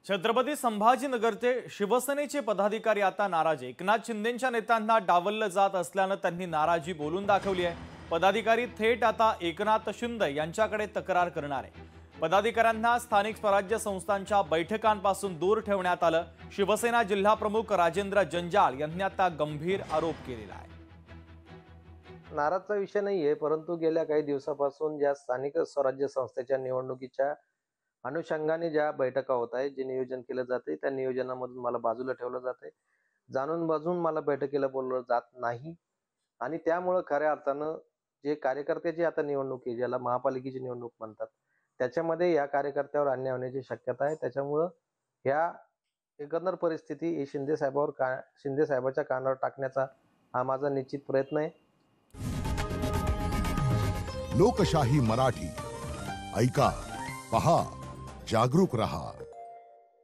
छत्रपती संभाजीनगरचे शिवसेनेचे पदाधिकारी आता नाराज आहे। एकनाथ शिंदेंच्या नेत्यांना डावललं जात असल्यानं त्यांनी नाराजी बोलून दाखवली आहे। पदाधिकारी थेट आता एकनाथ शिंदे यांच्याकडे तक्रार करणार आहे। पदाधिकाऱ्यांना स्थानिक स्वराज्य संस्थांच्या बैठकांपासून दूर ठेवण्यात आलं। शिवसेना जिल्हा प्रमुख राजेंद्र जंजाळ यांनी आता गंभीर आरोप केलेला आहे। नाराजचा विषय नाहीये, परंतु गेल्या काही दिवसापासून ज्या स्थानिक स्वराज्य संस्थेच्या निवडणुकीच्या अनुषंगाने ज्या बैठका होत आहेत, जे नियोजन केलं जाते त्या नियोजनामधून मला बाजूला ठेवलं जाते। जाणून बाजून मला बैठकीला बोलवलं जात नाही आणि त्यामुळे खऱ्या अर्थानं जे कार्यकर्त्याची आता निवडणूक आहे, ज्याला महापालिकेची निवडणूक म्हणतात, त्याच्यामध्ये या कार्यकर्त्यावर अन्याय होण्याची शक्यता आहे। त्याच्यामुळे ह्या एकंदर परिस्थिती ही शिंदे साहेबाच्या कानावर टाकण्याचा हा माझा निश्चित प्रयत्न आहे। लोकशाही मराठी ऐका, पहा, जागरूक रहा।